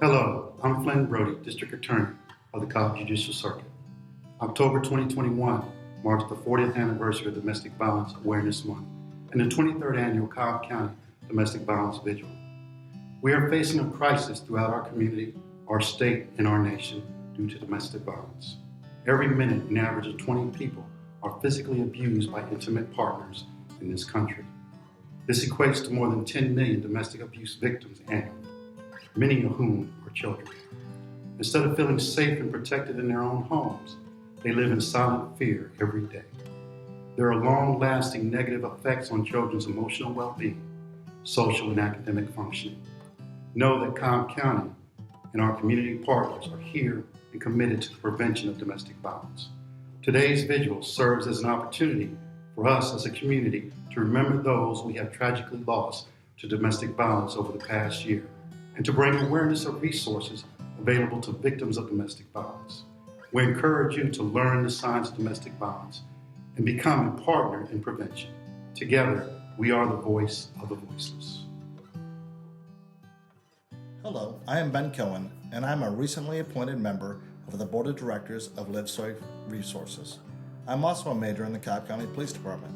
Hello, I'm Flynn Brody, District Attorney of the Cobb Judicial Circuit. October 2021 marks the 40th anniversary of Domestic Violence Awareness Month and the 23rd annual Cobb County Domestic Violence Vigil. We are facing a crisis throughout our community, our state, and our nation due to domestic violence. Every minute, an average of 20 people are physically abused by intimate partners in this country. This equates to more than 10 million domestic abuse victims annually, many of whom are children. Instead of feeling safe and protected in their own homes, they live in silent fear every day. There are long-lasting negative effects on children's emotional well-being, social and academic functioning. Know that Cobb County and our community partners are here and committed to the prevention of domestic violence. Today's vigil serves as an opportunity for us as a community to remember those we have tragically lost to domestic violence over the past year, and to bring awareness of resources available to victims of domestic violence. We encourage you to learn the signs of domestic violence and become a partner in prevention. Together, we are the voice of the voiceless. Hello, I am Ben Cohen, and I'm a recently appointed member of the Board of Directors of Live Safe Resources. I'm also a major in the Cobb County Police Department.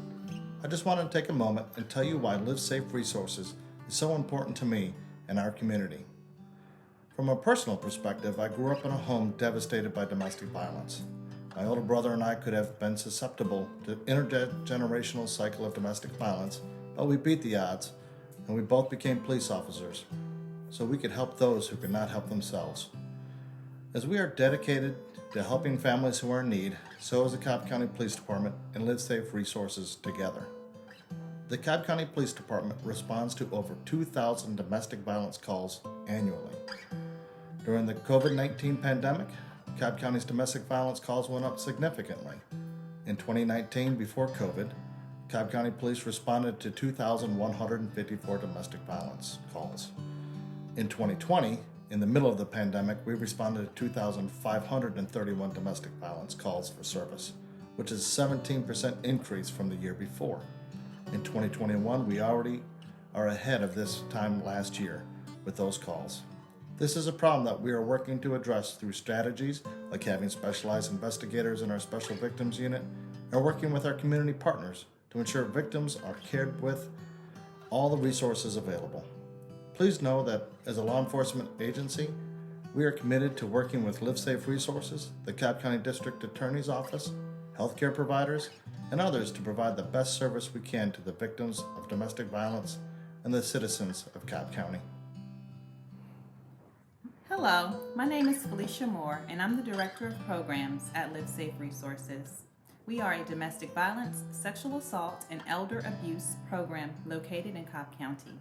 I just wanted to take a moment and tell you why Live Safe Resources is so important to me and our community. From a personal perspective, I grew up in a home devastated by domestic violence. My older brother and I could have been susceptible to intergenerational cycle of domestic violence, but we beat the odds, and we both became police officers, so we could help those who could not help themselves. As we are dedicated to helping families who are in need, so is the Cobb County Police Department and Live Safe Resources together. The Cobb County Police Department responds to over 2,000 domestic violence calls annually. During the COVID-19 pandemic, Cobb County's domestic violence calls went up significantly. In 2019, before COVID, Cobb County Police responded to 2,154 domestic violence calls. In 2020, in the middle of the pandemic, we responded to 2,531 domestic violence calls for service, which is a 17% increase from the year before. In 2021, we already are ahead of this time last year with those calls. This is a problem that we are working to address through strategies like having specialized investigators in our Special Victims Unit and working with our community partners to ensure victims are cared with all the resources available. Please know that as a law enforcement agency, we are committed to working with Live Safe Resources, the Cobb County District Attorney's Office, healthcare providers, and others to provide the best service we can to the victims of domestic violence and the citizens of Cobb County. Hello, my name is Felicia Moore, and I'm the Director of Programs at Live Safe Resources. We are a domestic violence, sexual assault, and elder abuse program located in Cobb County.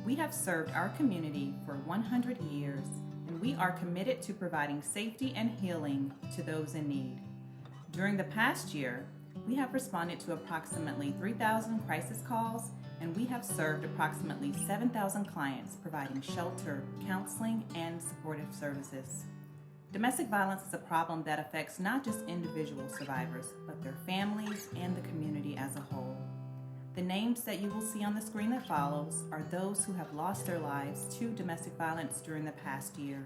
We have served our community for 100 years, and we are committed to providing safety and healing to those in need. During the past year, we have responded to approximately 3,000 crisis calls, and we have served approximately 7,000 clients, providing shelter, counseling, and supportive services. Domestic violence is a problem that affects not just individual survivors, but their families and the community as a whole. The names that you will see on the screen that follows are those who have lost their lives to domestic violence during the past year.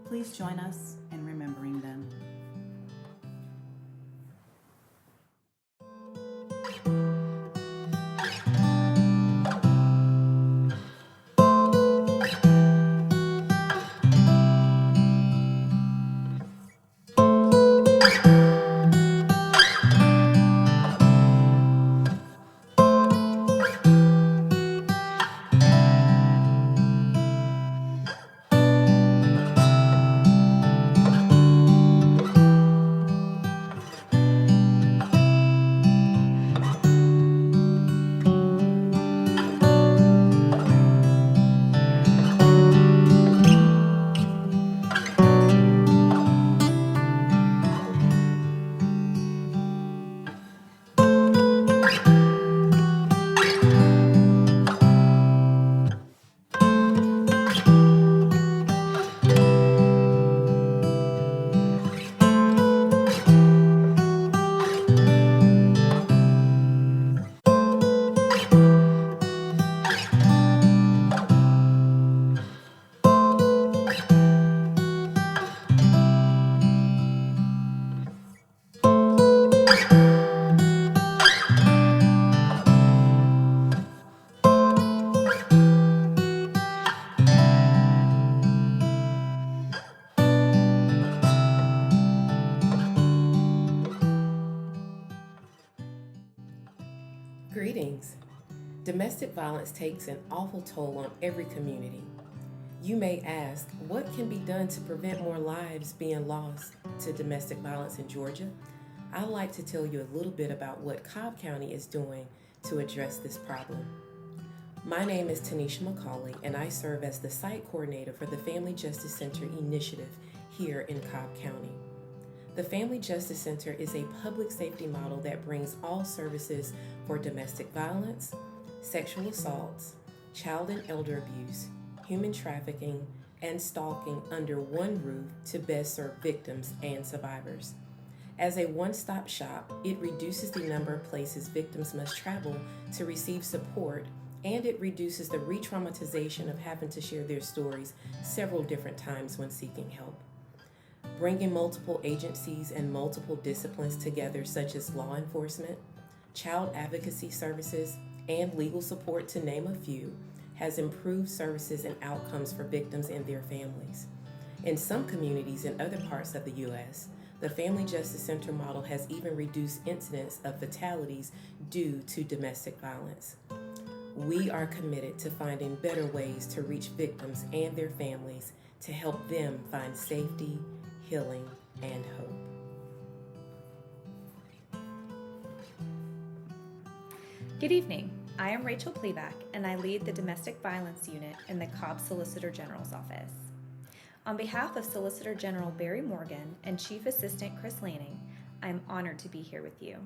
Please join us in remembering them. Domestic violence takes an awful toll on every community. You may ask, what can be done to prevent more lives being lost to domestic violence in Georgia? I'd like to tell you a little bit about what Cobb County is doing to address this problem. My name is Tanisha McCauley, and I serve as the site coordinator for the Family Justice Center initiative here in Cobb County. The Family Justice Center is a public safety model that brings all services for domestic violence, sexual assaults, child and elder abuse, human trafficking, and stalking under one roof to best serve victims and survivors. As a one-stop shop, it reduces the number of places victims must travel to receive support, and it reduces the re-traumatization of having to share their stories several different times when seeking help. Bringing multiple agencies and multiple disciplines together, such as law enforcement, child advocacy services, and legal support, to name a few, has improved services and outcomes for victims and their families. In some communities in other parts of the U.S., the Family Justice Center model has even reduced incidents of fatalities due to domestic violence. We are committed to finding better ways to reach victims and their families to help them find safety, healing, and hope. Good evening. I am Rachel Pleback, and I lead the Domestic Violence Unit in the Cobb Solicitor General's Office. On behalf of Solicitor General Barry Morgan and Chief Assistant Chris Lanning, I am honored to be here with you.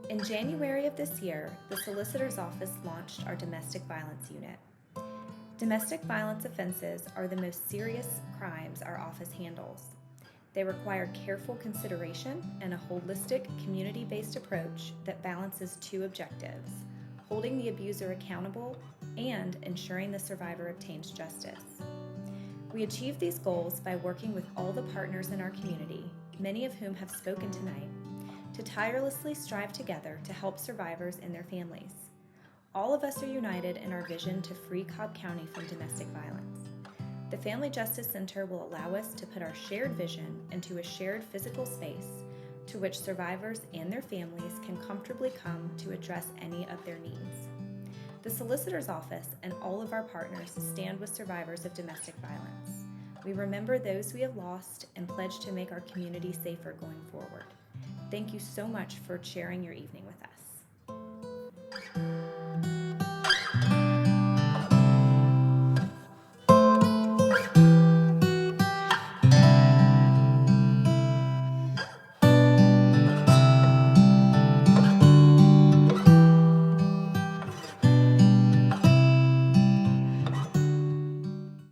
In January of this year, the Solicitor's Office launched our Domestic Violence Unit. Domestic violence offenses are the most serious crimes our office handles. They require careful consideration and a holistic, community-based approach that balances two objectives: holding the abuser accountable and ensuring the survivor obtains justice. We achieve these goals by working with all the partners in our community, many of whom have spoken tonight, to tirelessly strive together to help survivors and their families. All of us are united in our vision to free Cobb County from domestic violence. The Family Justice Center will allow us to put our shared vision into a shared physical space to which survivors and their families can comfortably come to address any of their needs. The Solicitor's Office and all of our partners stand with survivors of domestic violence. We remember those we have lost and pledge to make our community safer going forward. Thank you so much for sharing your evening with us.